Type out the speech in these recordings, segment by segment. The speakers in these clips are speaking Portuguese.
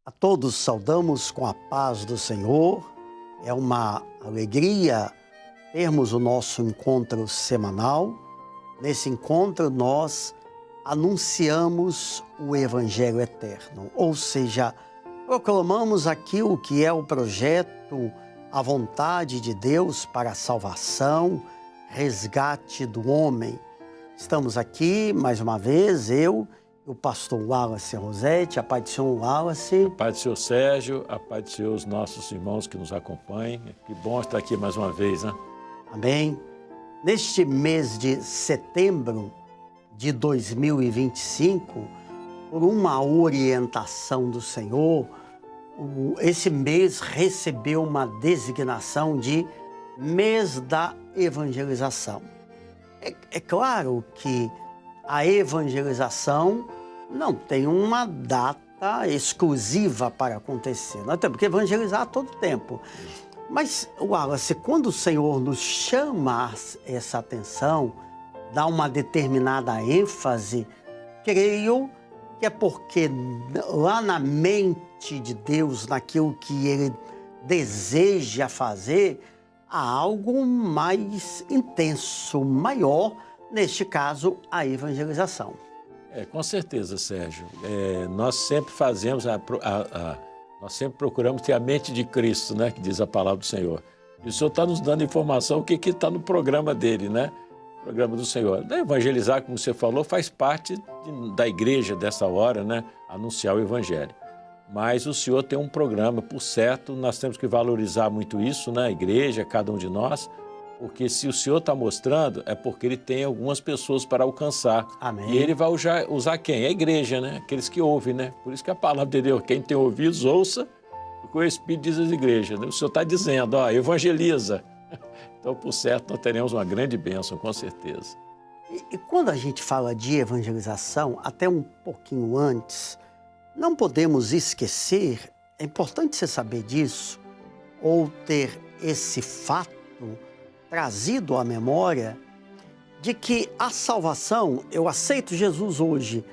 A todos saudamos com a paz do Senhor. É uma alegria termos o nosso encontro semanal. Nesse encontro nós anunciamos o Evangelho Eterno, ou seja, proclamamos aqui o que é o projeto, a vontade de Deus para a salvação, resgate do homem. Estamos aqui mais uma vez, eu, o pastor Wallace Rosete, a paz do Senhor Wallace. A paz do Senhor Sérgio, a paz do Senhor os nossos irmãos que nos acompanham. Que bom estar aqui mais uma vez, né? Amém. Neste mês de setembro de 2025, por uma orientação do Senhor, esse mês recebeu uma designação de mês da evangelização. É claro que a evangelização não tem uma data exclusiva para acontecer. Nós temos que evangelizar a todo tempo. Mas, Wallace, quando o Senhor nos chama essa atenção, dá uma determinada ênfase, creio que é porque lá na mente de Deus, naquilo que Ele deseja fazer, há algo mais intenso, maior, neste caso, a evangelização. Com certeza, Sérgio. Nós sempre fazemos, nós sempre procuramos ter a mente de Cristo, né? Que diz a palavra do Senhor. E o Senhor está nos dando informação, o que está no programa dele, né? O programa do Senhor. Evangelizar, como você falou, faz parte da igreja dessa hora, né? Anunciar o Evangelho. Mas o Senhor tem um programa, por certo, nós temos que valorizar muito isso, né? A igreja, cada um de nós. Porque se o Senhor está mostrando, é porque Ele tem algumas pessoas para alcançar. Amém. E Ele vai usar quem? A igreja, né? Aqueles que ouvem, né? Por isso que a palavra de Deus, quem tem ouvidos, ouça o que o Espírito diz às igrejas. Né? O Senhor está dizendo, ó, evangeliza. Então, por certo, nós teremos uma grande bênção, com certeza. E quando a gente fala de evangelização, até um pouquinho antes, não podemos esquecer, é importante você saber disso, ou ter esse fato trazido à memória de que a salvação, eu aceito Jesus hoje,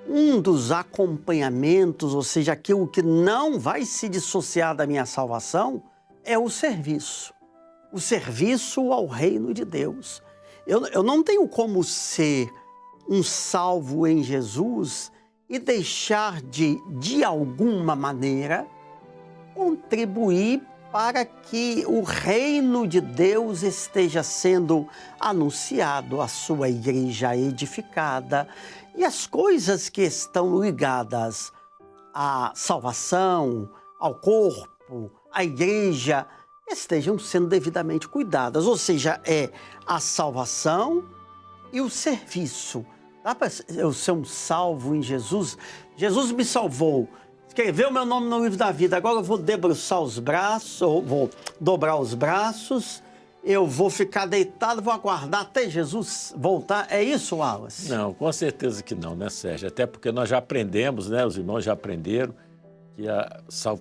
um dos acompanhamentos, ou seja, aquilo que não vai se dissociar da minha salvação, é o serviço ao reino de Deus. Eu não tenho como ser um salvo em Jesus e deixar de alguma maneira, contribuir para que o reino de Deus esteja sendo anunciado, a sua igreja edificada e as coisas que estão ligadas à salvação, ao corpo, à igreja, estejam sendo devidamente cuidadas. Ou seja, é a salvação e o serviço. Dá para eu ser um salvo em Jesus? Jesus me salvou. Escreveu meu nome no livro da vida, agora eu vou debruçar os braços, ou vou dobrar os braços, eu vou ficar deitado, vou aguardar até Jesus voltar. É isso, Wallace? Não, com certeza que não, né, Sérgio? Até porque nós já aprendemos, né, os irmãos já aprenderam, que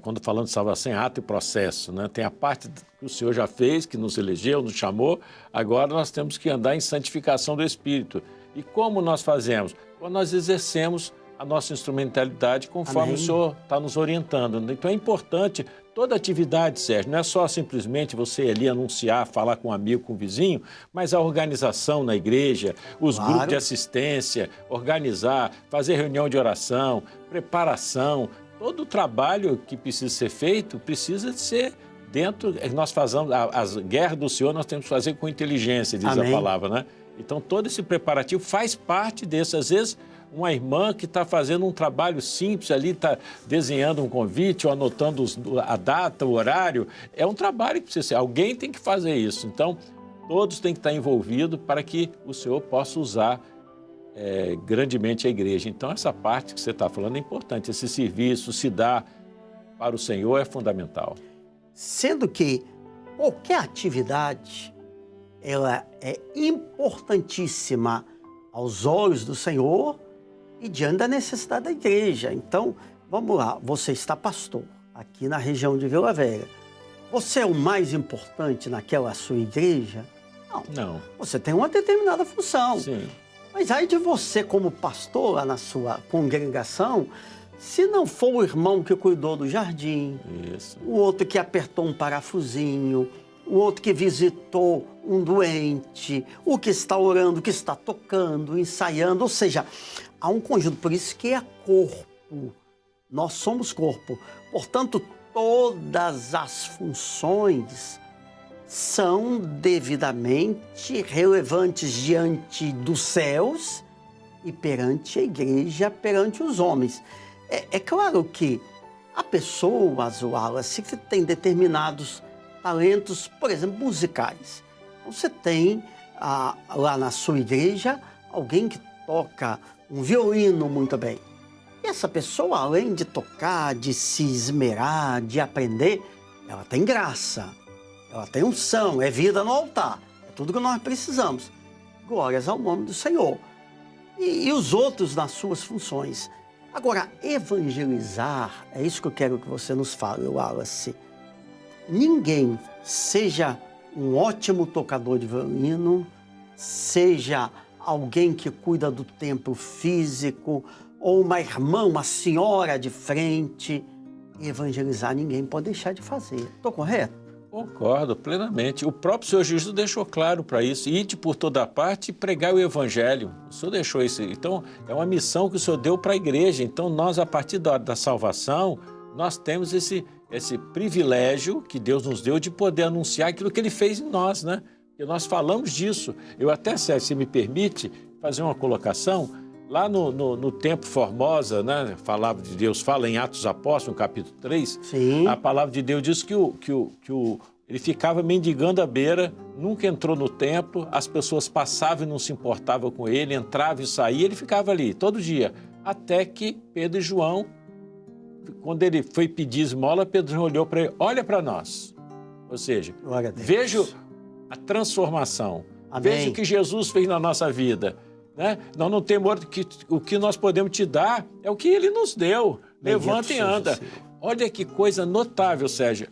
quando falando de salvação é ato e processo, né? Tem a parte que o Senhor já fez, que nos elegeu, nos chamou, agora nós temos que andar em santificação do Espírito. E como nós fazemos? Quando nós exercemos a nossa instrumentalidade conforme o Senhor está nos orientando. Então é importante toda atividade, Sérgio, não é só simplesmente você ir ali anunciar, falar com um amigo, com um vizinho, mas a organização na igreja, os grupos de assistência, organizar, fazer reunião de oração, preparação, todo o trabalho que precisa ser feito precisa de ser dentro, nós fazemos, as guerras do Senhor nós temos que fazer com inteligência, diz a palavra, né? Então todo esse preparativo faz parte desse, às vezes, uma irmã que está fazendo um trabalho simples ali, está desenhando um convite ou anotando a data, o horário. É um trabalho que precisa ser. Alguém tem que fazer isso. Então, todos têm que estar envolvidos para que o Senhor possa usar grandemente a igreja. Então, essa parte que você está falando é importante. Esse serviço, se dar para o Senhor é fundamental. Sendo que qualquer atividade, ela é importantíssima aos olhos do Senhor e diante da necessidade da igreja. Então, vamos lá, você está pastor aqui na região de Vila Velha. você é o mais importante naquela sua igreja? Não. Você tem uma determinada função. Sim. Mas aí de você, como pastor lá na sua congregação, se não for o irmão que cuidou do jardim, Isso. o outro que apertou um parafusinho, o outro que visitou um doente, o que está orando, o que está tocando, ensaiando, ou seja, há um conjunto, por isso que é corpo. Nós somos corpo. Portanto, todas as funções são devidamente relevantes diante dos céus e perante a igreja, perante os homens. É claro que há pessoas, Wallace, que tem determinados talentos, por exemplo, musicais. Você tem lá na sua igreja alguém que toca um violino muito bem. E essa pessoa, além de tocar, de se esmerar, de aprender, ela tem graça, ela tem unção, é vida no altar. É tudo que nós precisamos. Glórias ao nome do Senhor. E os outros nas suas funções. Agora, evangelizar, é isso que eu quero que você nos fale, Wallace. Ninguém, seja um ótimo tocador de violino, seja alguém que cuida do templo físico, ou uma irmã, uma senhora de frente, evangelizar ninguém pode deixar de fazer. Estou correto? Concordo plenamente. O próprio Senhor Jesus deixou claro para isso. Ide por toda parte e pregar o evangelho. O Senhor deixou isso. Então, é uma missão que o Senhor deu para a igreja. Então, nós, a partir da salvação, nós temos esse privilégio que Deus nos deu de poder anunciar aquilo que Ele fez em nós, né? E nós falamos disso. Eu até, se me permite, fazer uma colocação. Lá no Templo Formosa, né, a palavra de Deus fala em Atos Apóstolos, no capítulo 3, Sim. A palavra de Deus diz que ele ficava mendigando à beira, nunca entrou no templo, as pessoas passavam e não se importavam com ele, entrava e saía, ele ficava ali todo dia, até que Pedro e João, quando ele foi pedir esmola, Pedro olhou para ele, olha para nós. Ou seja, vejo a transformação, Amém. Vejo o que Jesus fez na nossa vida. Né? Nós não temos outro que o que nós podemos te dar é o que Ele nos deu. Levanta e anda. Olha que coisa notável, Sérgio.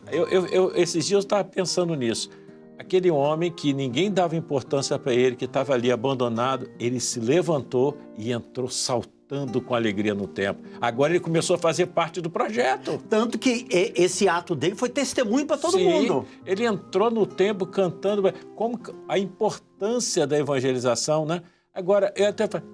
Esses dias eu estava pensando nisso. Aquele homem que ninguém dava importância para ele, que estava ali abandonado, ele se levantou e entrou saltando com alegria no templo. Agora ele começou a fazer parte do projeto. Tanto que esse ato dele foi testemunho para todo mundo. Ele entrou no templo cantando, como a importância da evangelização, né? Agora,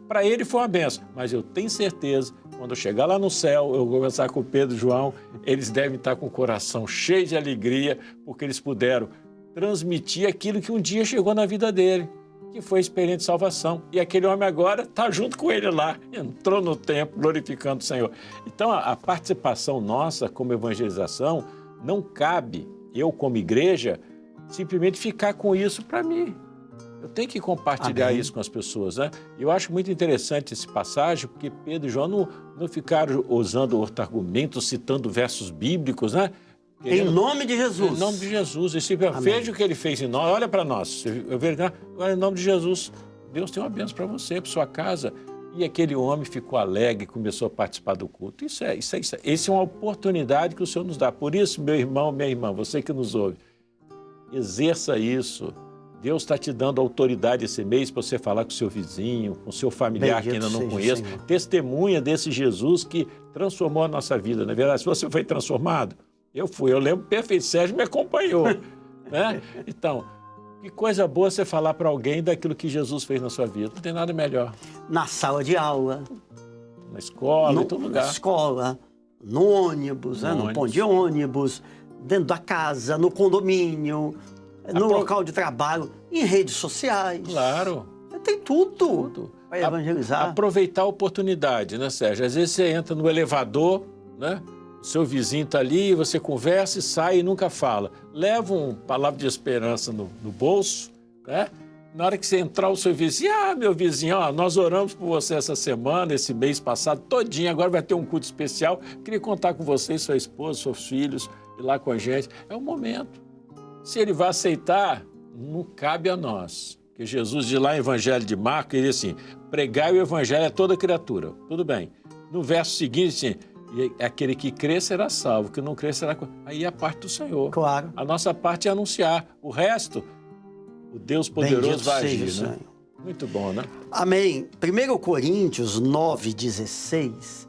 para ele foi uma benção, mas eu tenho certeza, quando eu chegar lá no céu, eu vou conversar com o Pedro e João, eles devem estar com o coração cheio de alegria, porque eles puderam transmitir aquilo que um dia chegou na vida dele, que foi a experiência de salvação. E aquele homem agora está junto com ele lá, entrou no templo glorificando o Senhor. Então, a participação nossa como evangelização, não cabe, eu como igreja, simplesmente ficar com isso para mim. Eu tenho que compartilhar Amém. isso com as pessoas, né? Eu acho muito interessante esse passagem, porque Pedro e João não ficaram usando outros argumentos, citando versos bíblicos, né? Em nome de Jesus. Em nome de Jesus. Veja o que ele fez em nós, olha para nós. Agora, em nome de Jesus, Deus tem uma bênção para você, para sua casa. E aquele homem ficou alegre, começou a participar do culto. Essa é uma oportunidade que o Senhor nos dá. Por isso, meu irmão, minha irmã, você que nos ouve, exerça isso. Deus está te dando autoridade esse mês para você falar com o seu vizinho, com o seu familiar que ainda não conhece. Testemunha desse Jesus que transformou a nossa vida. Na verdade, se você foi transformado, eu fui. Eu lembro perfeito, Sérgio me acompanhou. Né? Então, que coisa boa você falar para alguém daquilo que Jesus fez na sua vida. Não tem nada melhor. Na sala de aula. Na escola, em todo lugar. Na escola, no ônibus, no ponto de ônibus, dentro da casa, no condomínio, no local de trabalho, em redes sociais. Claro. Tem tudo para evangelizar. Aproveitar a oportunidade, né, Sérgio? Às vezes você entra no elevador, né? O seu vizinho está ali, você conversa e sai e nunca fala. Leva uma palavra de esperança no bolso, né? Na hora que você entrar, o seu vizinho, meu vizinho, nós oramos por você essa semana, esse mês passado, todinho, agora vai ter um culto especial. Queria contar com você, sua esposa, seus filhos, ir lá com a gente. É o momento. Se ele vai aceitar, não cabe a nós. Porque Jesus diz lá em Evangelho de Marcos, ele diz assim, pregai o Evangelho a toda criatura. Tudo bem. No verso seguinte, assim, E aquele que crer será salvo, o que não crer será... Aí é a parte do Senhor. Claro. A nossa parte é anunciar. O resto, o Deus poderoso Bendito vai seja agir, o né? Senhor. Muito bom, né? Amém. 1 Coríntios 9,16.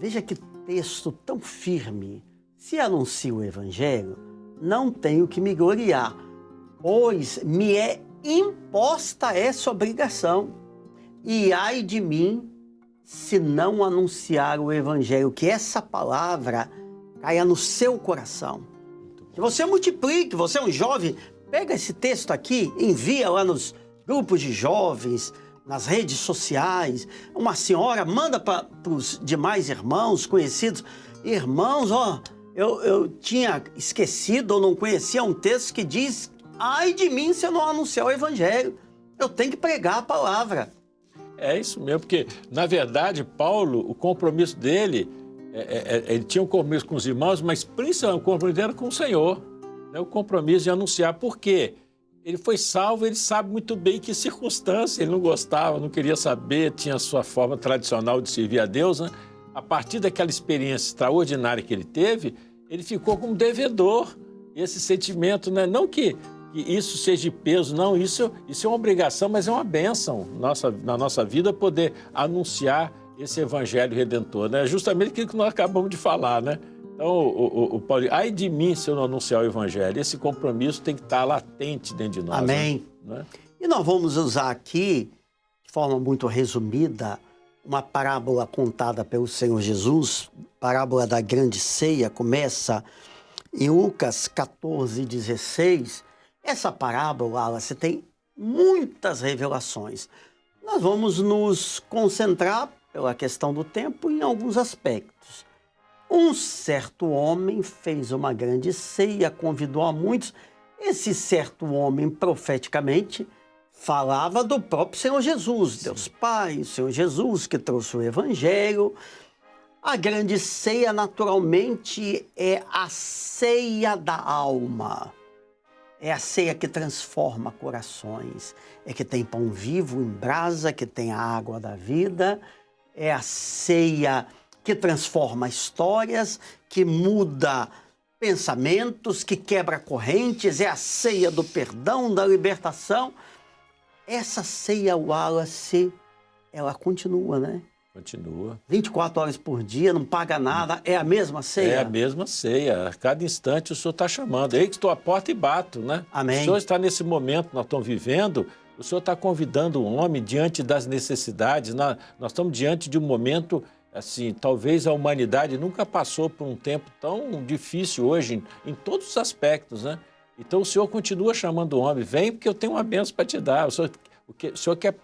Veja que texto tão firme. Se anuncio o evangelho, não tenho que me gloriar, pois me é imposta essa obrigação. E ai de mim se não anunciar o evangelho, que essa palavra caia no seu coração. Que você multiplique, você é um jovem, pega esse texto aqui, envia lá nos grupos de jovens, nas redes sociais. Uma senhora manda para os demais irmãos, conhecidos. Irmãos, ó, eu tinha esquecido ou não conhecia um texto que diz: ai de mim se eu não anunciar o evangelho. Eu tenho que pregar a palavra. É isso mesmo, porque, na verdade, Paulo, o compromisso dele, ele tinha um compromisso com os irmãos, mas principalmente o compromisso dele era com o Senhor, né? O compromisso de anunciar. Por quê? Ele foi salvo, ele sabe muito bem que circunstância, ele não gostava, não queria saber, tinha a sua forma tradicional de servir a Deus, né? A partir daquela experiência extraordinária que ele teve, ele ficou como devedor. Esse sentimento, né? Não que isso seja de peso, não, isso é uma obrigação, mas é uma bênção na nossa vida poder anunciar esse evangelho redentor, né? Justamente aquilo que nós acabamos de falar, né? Então, o Paulo, ai de mim se eu não anunciar o evangelho. Esse compromisso tem que estar latente dentro de nós. Amém. Né? E nós vamos usar aqui, de forma muito resumida, uma parábola contada pelo Senhor Jesus, parábola da grande ceia, começa em Lucas 14:16. Essa parábola, você tem muitas revelações. Nós vamos nos concentrar, pela questão do tempo, em alguns aspectos. Um certo homem fez uma grande ceia, convidou a muitos. Esse certo homem, profeticamente, falava do próprio Senhor Jesus, Sim. Deus Pai, o Senhor Jesus, que trouxe o Evangelho. A grande ceia, naturalmente, é a ceia da alma. É a ceia que transforma corações. É que tem pão vivo em brasa, que tem a água da vida. É a ceia que transforma histórias, que muda pensamentos, que quebra correntes. É a ceia do perdão, da libertação. Essa ceia, Wallace, ela continua, né? Continua. 24 horas por dia, não paga nada, é a mesma ceia? É a mesma ceia. A cada instante o Senhor está chamando. Ei que estou à porta e bato, né? Amém. O Senhor está nesse momento que nós estamos vivendo, o Senhor está convidando o homem diante das necessidades. Nós estamos diante de um momento, assim, talvez a humanidade nunca passou por um tempo tão difícil hoje, em todos os aspectos, né? Então o Senhor continua chamando o homem, vem porque eu tenho uma bênção para te dar. O Senhor quer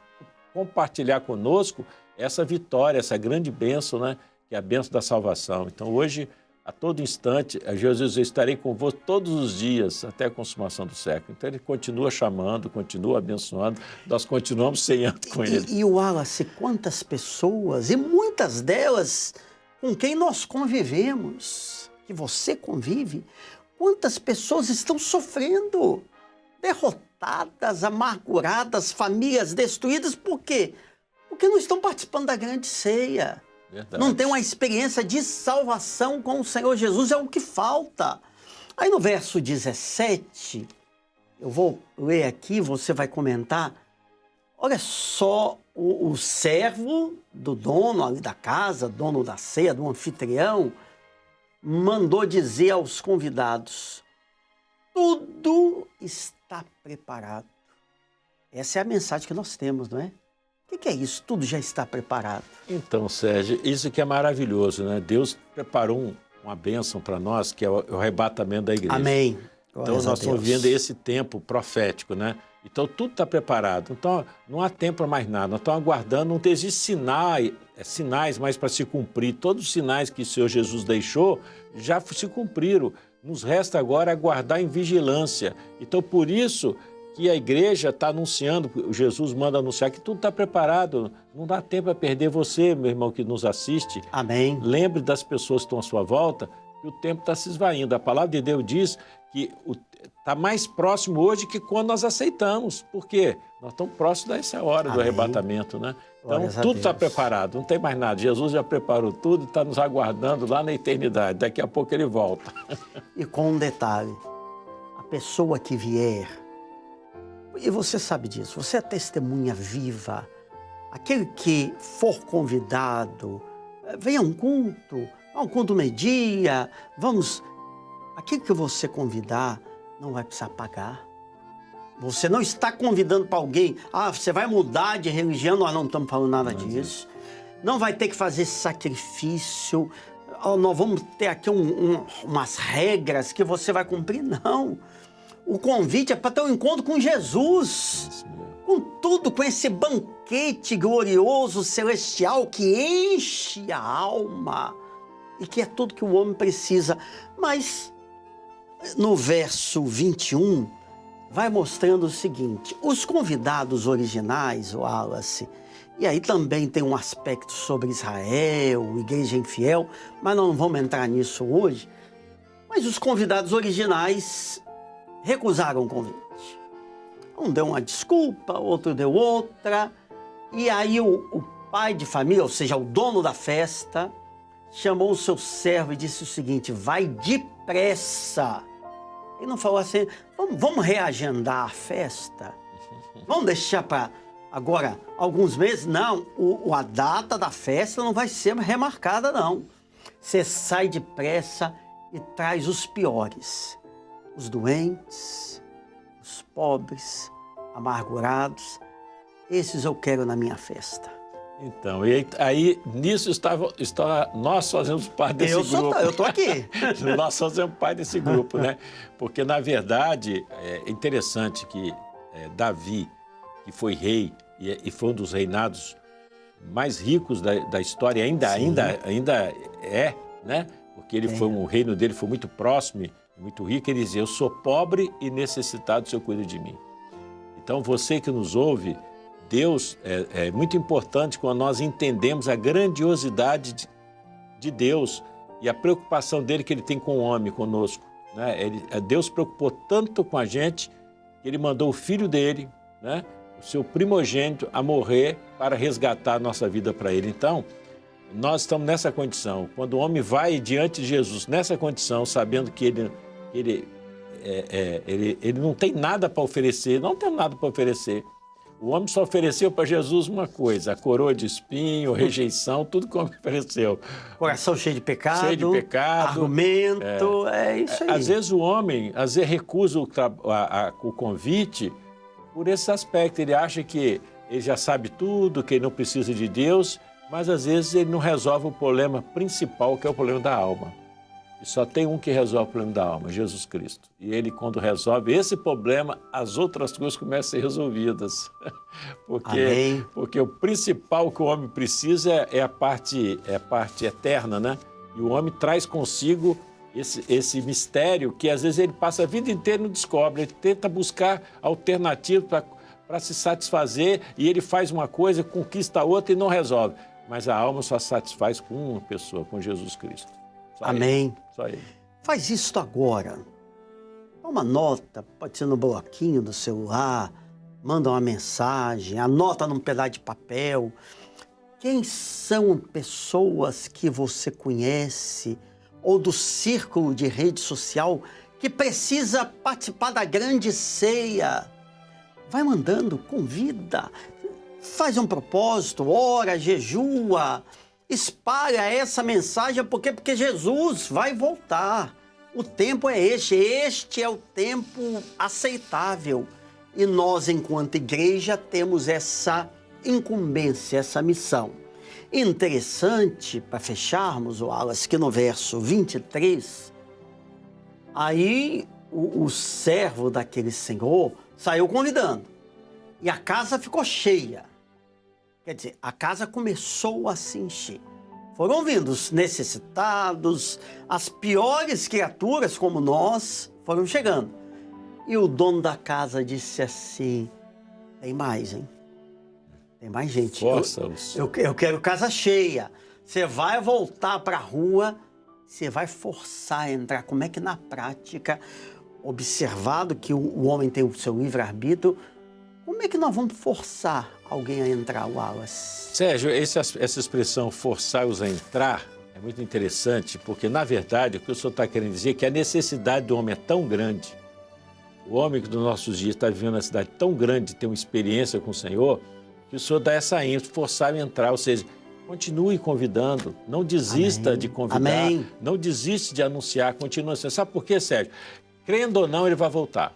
compartilhar conosco essa vitória, essa grande bênção, né? Que é a bênção da salvação. Então hoje, a todo instante, Jesus, eu estarei convosco todos os dias, até a consumação do século. Então ele continua chamando, continua abençoando, nós continuamos ceando com ele. E Wallace, quantas pessoas, e muitas delas com quem nós convivemos, que você convive, quantas pessoas estão sofrendo, derrotadas, amarguradas, famílias destruídas, por quê? Porque não estão participando da grande ceia. Verdade. Não tem uma experiência de salvação com o Senhor Jesus, é o que falta. Aí no verso 17, eu vou ler aqui, você vai comentar. Olha só, o servo do dono ali da casa, dono da ceia, do anfitrião, mandou dizer aos convidados: tudo está preparado. Essa é a mensagem que nós temos, não é? O que é isso? Tudo já está preparado. Então, Sérgio, isso que é maravilhoso, né? Deus preparou uma bênção para nós, que é o arrebatamento da igreja. Amém. Então, nós estamos vivendo esse tempo profético, né? Então, tudo está preparado. Então, não há tempo para mais nada. Nós estamos aguardando, não existem sinais mais para se cumprir. Todos os sinais que o Senhor Jesus deixou já se cumpriram. Nos resta agora aguardar em vigilância. Então, por isso que a igreja está anunciando, Jesus manda anunciar que tudo está preparado. Não dá tempo a perder você, meu irmão que nos assiste. Amém. Lembre das pessoas que estão à sua volta, que o tempo está se esvaindo. A palavra de Deus diz que está mais próximo hoje que quando nós aceitamos. Por quê? Nós estamos próximos dessa hora do arrebatamento, né? Então, tudo está preparado, não tem mais nada. Jesus já preparou tudo e está nos aguardando lá na eternidade. Daqui a pouco ele volta. E com um detalhe, a pessoa que vier, e você sabe disso, você é testemunha viva, aquele que for convidado, venha a um culto meio-dia, vamos... Aquele que você convidar não vai precisar pagar. Você não está convidando para alguém, você vai mudar de religião, nós não estamos falando nada disso. Não vai ter que fazer esse sacrifício, nós vamos ter aqui umas regras que você vai cumprir, não. O convite é para ter um encontro com Jesus, com tudo, com esse banquete glorioso, celestial, que enche a alma e que é tudo que o homem precisa. Mas no verso 21, vai mostrando o seguinte, os convidados originais, Wallace, e aí também tem um aspecto sobre Israel, igreja infiel, mas não vamos entrar nisso hoje, mas os convidados originais recusaram o convite. Um deu uma desculpa, outro deu outra, e aí o pai de família, ou seja, o dono da festa, chamou o seu servo e disse o seguinte, vai depressa. Ele não falou assim, vamos reagendar a festa? Vamos deixar para agora alguns meses? Não, a data da festa não vai ser remarcada, não. Você sai depressa e traz os piores. Os doentes, os pobres, amargurados. Esses eu quero na minha festa. Então, e aí nisso nós fazemos parte desse grupo. Eu estou aqui. Nós fazemos parte desse grupo, né? Porque, na verdade, é interessante que Davi, que foi rei e foi um dos reinados mais ricos da história, ainda é, né? Porque o reino dele foi muito próximo, muito rico. Ele dizia, eu sou pobre e necessitado, o Senhor cuida de mim. Então, você que nos ouve, Deus é muito importante quando nós entendemos a grandiosidade de Deus e a preocupação dele que ele tem com o homem, conosco, né? Deus preocupou tanto com a gente que ele mandou o filho dele, né? O seu primogênito, a morrer para resgatar a nossa vida para ele. Então, nós estamos nessa condição. Quando o homem vai diante de Jesus, nessa condição, sabendo que ele não tem nada para oferecer, não tem nada para oferecer. O homem só ofereceu para Jesus uma coisa, a coroa de espinho, rejeição, tudo que o homem ofereceu. Coração cheio de pecado, argumento, é isso aí. Às vezes o homem recusa o convite por esse aspecto. Ele acha que ele já sabe tudo, que ele não precisa de Deus, mas às vezes ele não resolve o problema principal, que é o problema da alma. E só tem um que resolve o problema da alma, Jesus Cristo. E ele, quando resolve esse problema, as outras coisas começam a ser resolvidas. Porque o principal que o homem precisa é a parte eterna, né? E o homem traz consigo esse mistério que às vezes ele passa a vida inteira e não descobre. Ele tenta buscar alternativas para se satisfazer e ele faz uma coisa, conquista outra e não resolve. Mas a alma só satisfaz com uma pessoa, com Jesus Cristo. Só Amém. Ele. Só ele. Faz isso agora. Toma nota, pode ser no bloquinho do celular, manda uma mensagem, anota num pedaço de papel. Quem são pessoas que você conhece ou do círculo de rede social que precisa participar da grande ceia? Vai mandando, convida, faz um propósito, ora, jejua, espalha essa mensagem, porque Jesus vai voltar. O tempo é este é o tempo aceitável. E nós, enquanto igreja, temos essa incumbência, essa missão. Interessante, para fecharmos, Wallace, que no verso 23, aí o servo daquele senhor saiu convidando. E a casa ficou cheia. Quer dizer, a casa começou a se encher. Foram vindo os necessitados, as piores criaturas como nós foram chegando. E o dono da casa disse assim, tem mais, hein? Tem mais gente. Eu quero casa cheia. Você vai voltar para a rua você vai forçar a entrar? Como é que na prática, observado que o homem tem o seu livre-arbítrio, como é que nós vamos forçar alguém a entrar, Wallace? Sérgio, essa expressão forçar-os a entrar é muito interessante, porque, na verdade, o que o senhor está querendo dizer é que a necessidade do homem é tão grande, o homem que nos nossos dias está vivendo uma cidade tão grande de ter uma experiência com o Senhor, que o senhor dá essa ênfase, forçar a entrar, ou seja, continue convidando, não desista Amém. de convidar, Amém. não desiste de anunciar, continue assim. Sabe por quê, Sérgio? Crendo ou não, ele vai voltar.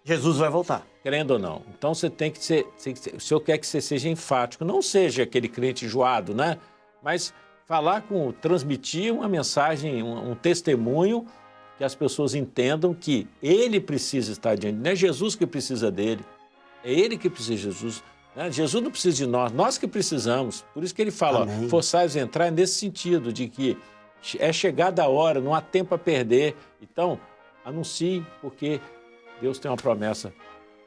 Jesus vai voltar. Querendo ou não. Então você tem que ser, o senhor quer que você seja enfático, não seja aquele crente enjoado, né? Mas transmitir uma mensagem, um testemunho que as pessoas entendam que ele precisa estar diante, não é Jesus que precisa dele, é ele que precisa de Jesus. Né? Jesus não precisa de nós que precisamos. Por isso que ele fala, forçai-os a entrar nesse sentido, de que é chegada a hora, não há tempo a perder. Então, anuncie, porque Deus tem uma promessa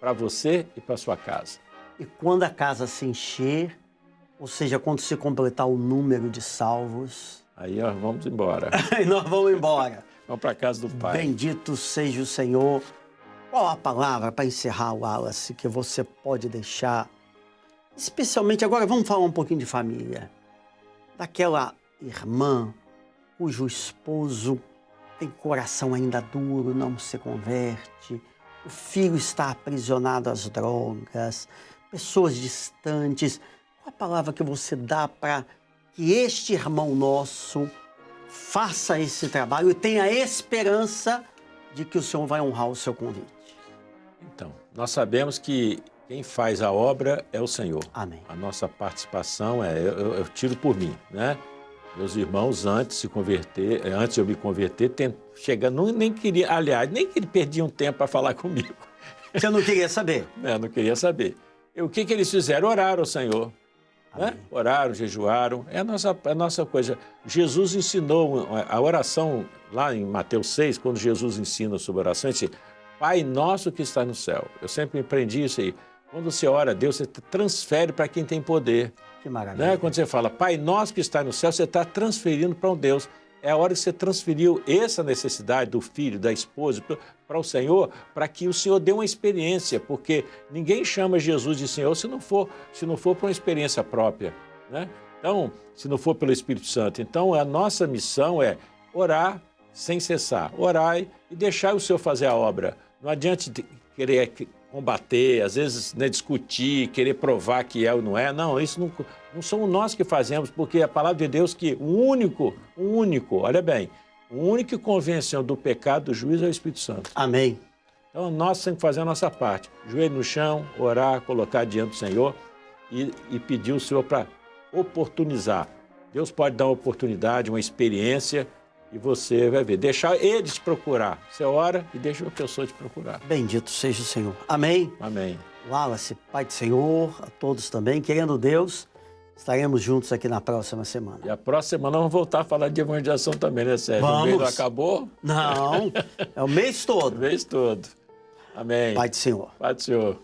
para você e para sua casa. E quando a casa se encher, ou seja, quando se completar o número de salvos... Aí nós vamos embora. Aí nós vamos embora. Vamos para a casa do Pai. Bendito seja o Senhor. Qual a palavra para encerrar, Wallace, que você pode deixar? Especialmente, agora vamos falar um pouquinho de família. Daquela irmã cujo esposo tem coração ainda duro, não se converte. O filho está aprisionado às drogas, pessoas distantes. Qual a palavra que você dá para que este irmão nosso faça esse trabalho e tenha a esperança de que o Senhor vai honrar o seu convite? Então, nós sabemos que quem faz a obra é o Senhor. Amém. A nossa participação eu tiro por mim, né? Meus irmãos, antes de eu me converter, nem queria, aliás, nem que ele perdia um tempo para falar comigo. Você não queria saber? Não queria saber. E o que eles fizeram? Oraram ao Senhor. Né? Oraram, jejuaram. É a nossa coisa. Jesus ensinou a oração, lá em Mateus 6, quando Jesus ensina sobre oração, ele diz, Pai nosso que está no céu. Eu sempre aprendi isso aí. Quando você ora a Deus, você transfere para quem tem poder. Que maravilha. Né? Quando você fala, Pai nosso que está no céu, você está transferindo para um Deus. É a hora que você transferiu essa necessidade do filho, da esposa, para o Senhor, para que o Senhor dê uma experiência, porque ninguém chama Jesus de Senhor se não for para uma experiência própria. Né? Então, se não for pelo Espírito Santo. Então, a nossa missão é orar sem cessar. Orai e deixar o Senhor fazer a obra. Não adianta querer combater, às vezes, né, discutir, querer provar que é ou não é. Não, isso não somos nós que fazemos, porque a palavra de Deus que o único, olha bem, o único que convence do pecado, do juízo é o Espírito Santo. Amém. Então, nós temos que fazer a nossa parte. Joelho no chão, orar, colocar diante do Senhor e pedir o Senhor para oportunizar. Deus pode dar uma oportunidade, uma experiência, e você vai ver, deixar ele te procurar. Você ora e deixa a pessoa te procurar. Bendito seja o Senhor. Amém? Amém. Wallace, Pai do Senhor, a todos também, querendo Deus, estaremos juntos aqui na próxima semana. E a próxima semana vamos voltar a falar de evangelização também, né, Sérgio? Vamos. O mês não acabou? Não, é o mês todo. O mês todo. Amém. Pai do Senhor. Pai do Senhor.